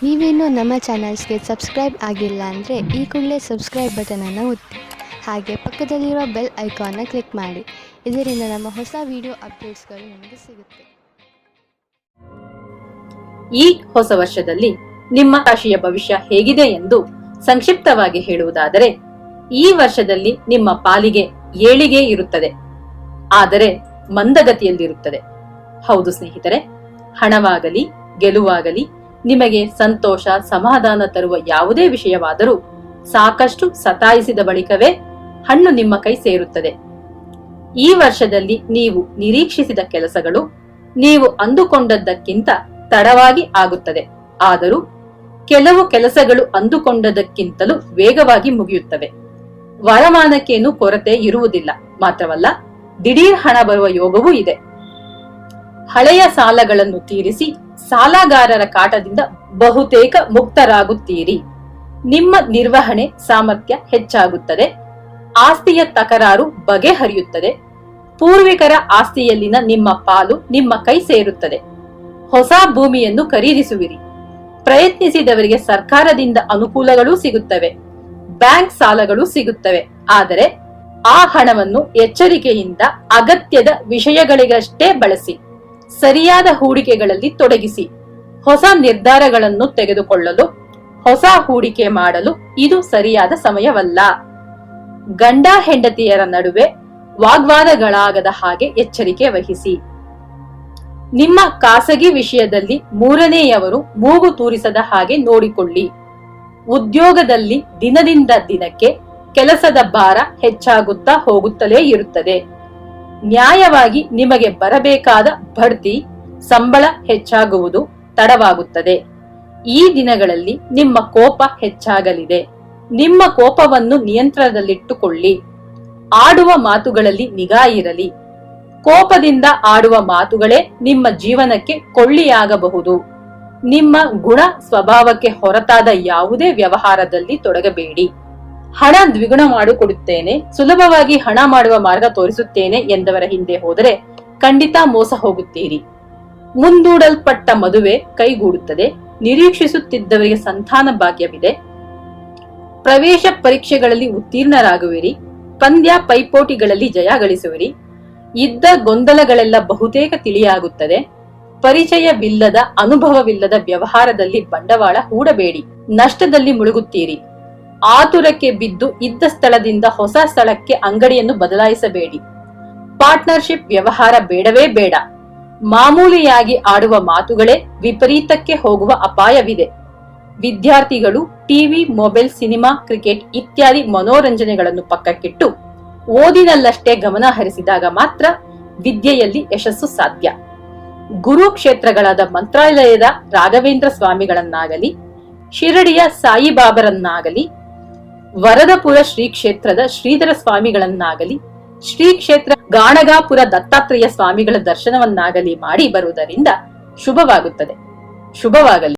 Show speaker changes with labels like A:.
A: ನೀವೇನೂ ನಮ್ಮ ಚಾನಲ್ಸ್ಗೆ ಸಬ್ಸ್ಕ್ರೈಬ್ ಆಗಿಲ್ಲ ಅಂದರೆ ಈ ಕೂಡಲೇ ಸಬ್ಸ್ಕ್ರೈಬ್ ಬಟನನ್ನು ಒತ್ತಿ, ಹಾಗೆ ಪಕ್ಕದಲ್ಲಿರುವ ಬೆಲ್ ಐಕಾನ್ನ ಕ್ಲಿಕ್ ಮಾಡಿ. ಇದರಿಂದ ನಮ್ಮ ಹೊಸ ವಿಡಿಯೋ ಅಪ್ಡೇಟ್ಸ್ಗಳು ನಿಮಗೆ ಸಿಗುತ್ತೆ.
B: ಈ ಹೊಸ ವರ್ಷದಲ್ಲಿ ನಿಮ್ಮ ರಾಶಿಯ ಭವಿಷ್ಯ ಹೇಗಿದೆ ಎಂದು ಸಂಕ್ಷಿಪ್ತವಾಗಿ ಹೇಳುವುದಾದರೆ, ಈ ವರ್ಷದಲ್ಲಿ ನಿಮ್ಮ ಪಾಲಿಗೆ ಏಳಿಗೆ ಇರುತ್ತದೆ, ಆದರೆ ಮಂದಗತಿಯಲ್ಲಿರುತ್ತದೆ. ಹೌದು ಸ್ನೇಹಿತರೆ, ಹಣವಾಗಲಿ ಗೆಲುವಾಗಲಿ ನಿಮಗೆ ಸಂತೋಷ ಸಮಾಧಾನ ತರುವ ಯಾವುದೇ ವಿಷಯವಾದರೂ ಸಾಕಷ್ಟು ಸತಾಯಿಸಿದ ಬಳಿಕವೇ ಹಣ್ಣು ನಿಮ್ಮ ಕೈ ಸೇರುತ್ತದೆ. ಈ ವರ್ಷದಲ್ಲಿ ನೀವು ನಿರೀಕ್ಷಿಸಿದ ಕೆಲಸಗಳು ನೀವು ಅಂದುಕೊಂಡದ್ದಕ್ಕಿಂತ ತಡವಾಗಿ ಆಗುತ್ತದೆ. ಆದರೂ ಕೆಲವು ಕೆಲಸಗಳು ಅಂದುಕೊಂಡದಕ್ಕಿಂತಲೂ ವೇಗವಾಗಿ ಮುಗಿಯುತ್ತವೆ. ವರಮಾನಕ್ಕೇನು ಕೊರತೆ ಇರುವುದಿಲ್ಲ. ಮಾತ್ರವಲ್ಲ, ದಿಢೀರ್ ಹಣ ಬರುವ ಯೋಗವೂ ಇದೆ. ಹಳೆಯ ಸಾಲಗಳನ್ನು ತೀರಿಸಿ ಸಾಲಗಾರರ ಕಾಟದಿಂದ ಬಹುತೇಕ ಮುಕ್ತರಾಗುತ್ತೀರಿ. ನಿಮ್ಮ ನಿರ್ವಹಣೆ ಸಾಮರ್ಥ್ಯ ಹೆಚ್ಚಾಗುತ್ತದೆ. ಆಸ್ತಿಯ ತಕರಾರು ಬಗೆಹರಿಯುತ್ತದೆ. ಪೂರ್ವಿಕರ ಆಸ್ತಿಯಲ್ಲಿನ ನಿಮ್ಮ ಪಾಲು ನಿಮ್ಮ ಕೈ ಸೇರುತ್ತದೆ. ಹೊಸ ಭೂಮಿಯನ್ನು ಖರೀದಿಸುವಿರಿ. ಪ್ರಯತ್ನಿಸಿದವರಿಗೆ ಸರ್ಕಾರದಿಂದ ಅನುಕೂಲಗಳೂ ಸಿಗುತ್ತವೆ. ಬ್ಯಾಂಕ್ ಸಾಲಗಳು ಸಿಗುತ್ತವೆ. ಆದರೆ ಆ ಹಣವನ್ನು ಎಚ್ಚರಿಕೆಯಿಂದ ಅಗತ್ಯದ ವಿಷಯಗಳಿಗಷ್ಟೇ ಬಳಸಿ. ಸರಿಯಾದ ಹೂಡಿಕೆಗಳಲ್ಲಿ ತೊಡಗಿಸಿ. ಹೊಸ ನಿರ್ಧಾರಗಳನ್ನು ತೆಗೆದುಕೊಳ್ಳಲು, ಹೊಸ ಹೂಡಿಕೆ ಮಾಡಲು ಇದು ಸರಿಯಾದ ಸಮಯವಲ್ಲ. ಗಂಡ ಹೆಂಡತಿಯರ ನಡುವೆ ವಾಗ್ವಾದಗಳಾಗದ ಹಾಗೆ ಎಚ್ಚರಿಕೆ ವಹಿಸಿ. ನಿಮ್ಮ ಖಾಸಗಿ ವಿಷಯದಲ್ಲಿ ಮೂರನೆಯವರು ಮೂಗು ತೂರಿಸದ ಹಾಗೆ ನೋಡಿಕೊಳ್ಳಿ. ಉದ್ಯೋಗದಲ್ಲಿ ದಿನದಿಂದ ದಿನಕ್ಕೆ ಕೆಲಸದ ಭಾರ ಹೆಚ್ಚಾಗುತ್ತಾ ಹೋಗುತ್ತಲೇ ಇರುತ್ತದೆ. ನ್ಯಾಯವಾಗಿ ನಿಮಗೆ ಬರಬೇಕಾದ ಬಡ್ತಿ, ಸಂಬಳ ಹೆಚ್ಚಾಗುವುದು ತಡವಾಗುತ್ತದೆ. ಈ ದಿನಗಳಲ್ಲಿ ನಿಮ್ಮ ಕೋಪ ಹೆಚ್ಚಾಗಲಿದೆ. ನಿಮ್ಮ ಕೋಪವನ್ನು ನಿಯಂತ್ರಣದಲ್ಲಿಟ್ಟುಕೊಳ್ಳಿ. ಆಡುವ ಮಾತುಗಳಲ್ಲಿ ನಿಗಾ ಇರಲಿ. ಕೋಪದಿಂದ ಆಡುವ ಮಾತುಗಳೇ ನಿಮ್ಮ ಜೀವನಕ್ಕೆ ಕೊಳ್ಳಿಯಾಗಬಹುದು. ನಿಮ್ಮ ಗುಣ ಸ್ವಭಾವಕ್ಕೆ ಹೊರತಾದ ಯಾವುದೇ ವ್ಯವಹಾರದಲ್ಲಿ ತೊಡಗಬೇಡಿ. ಹಣ ದ್ವಿಗುಣ ಮಾಡಿಕೊಡುತ್ತೇನೆ, ಸುಲಭವಾಗಿ ಹಣ ಮಾಡುವ ಮಾರ್ಗ ತೋರಿಸುತ್ತೇನೆ ಎಂದವರ ಹಿಂದೆ ಹೋದರೆ ಖಂಡಿತ ಮೋಸ ಹೋಗುತ್ತೀರಿ. ಮುಂದೂಡಲ್ಪಟ್ಟ ಮದುವೆ ಕೈಗೂಡುತ್ತದೆ. ನಿರೀಕ್ಷಿಸುತ್ತಿದ್ದವರಿಗೆ ಸಂತಾನ ಭಾಗ್ಯವಿದೆ. ಪ್ರವೇಶ ಪರೀಕ್ಷೆಗಳಲ್ಲಿ ಉತ್ತೀರ್ಣರಾಗುವಿರಿ. ಪಂದ್ಯ ಪೈಪೋಟಿಗಳಲ್ಲಿ ಜಯ ಗಳಿಸುವಿರಿ. ಇದ್ದ ಗೊಂದಲಗಳೆಲ್ಲ ಬಹುತೇಕ ತಿಳಿಯಾಗುತ್ತದೆ. ಪರಿಚಯವಿಲ್ಲದ ಅನುಭವವಿಲ್ಲದ ವ್ಯವಹಾರದಲ್ಲಿ ಬಂಡವಾಳ ಹೂಡಬೇಡಿ. ನಷ್ಟದಲ್ಲಿ ಮುಳುಗುತ್ತೀರಿ. ಆತುರಕ್ಕೆ ಬಿದ್ದು ಇದ್ದ ಸ್ಥಳದಿಂದ ಹೊಸ ಸ್ಥಳಕ್ಕೆ ಅಂಗಡಿಯನ್ನು ಬದಲಾಯಿಸಬೇಡಿ. ಪಾರ್ಟ್ನರ್ಶಿಪ್ ವ್ಯವಹಾರ ಬೇಡವೇ ಬೇಡ. ಮಾಮೂಲಿಯಾಗಿ ಆಡುವ ಮಾತುಗಳೇ ವಿಪರೀತಕ್ಕೆ ಹೋಗುವ ಅಪಾಯವಿದೆ. ವಿದ್ಯಾರ್ಥಿಗಳು ಟಿವಿ, ಮೊಬೈಲ್, ಸಿನಿಮಾ, ಕ್ರಿಕೆಟ್ ಇತ್ಯಾದಿ ಮನೋರಂಜನೆಗಳನ್ನು ಪಕ್ಕಕ್ಕಿಟ್ಟು ಓದಿನಲ್ಲಷ್ಟೇ ಗಮನ ಹರಿಸಿದಾಗ ಮಾತ್ರ ವಿದ್ಯೆಯಲ್ಲಿ ಯಶಸ್ಸು ಸಾಧ್ಯ. ಗುರು ಕ್ಷೇತ್ರಗಳಾದ ಮಂತ್ರಾಲಯದ ರಾಘವೇಂದ್ರ ಸ್ವಾಮಿಗಳನ್ನಾಗಲಿ, ಶಿರಡಿಯ ಸಾಯಿಬಾಬರನ್ನಾಗಲಿ, ವರದಪುರ ಶ್ರೀ ಕ್ಷೇತ್ರದ ಶ್ರೀಧರ ಸ್ವಾಮಿಗಳನ್ನಾಗಲಿ, ಶ್ರೀ ಕ್ಷೇತ್ರ ಗಾಣಗಾಪುರ ದತ್ತಾತ್ರೇಯ ಸ್ವಾಮಿಗಳ ದರ್ಶನವನ್ನಾಗಲಿ ಮಾಡಿ ಬರುವುದರಿಂದ ಶುಭವಾಗುತ್ತದೆ. ಶುಭವಾಗಲಿ.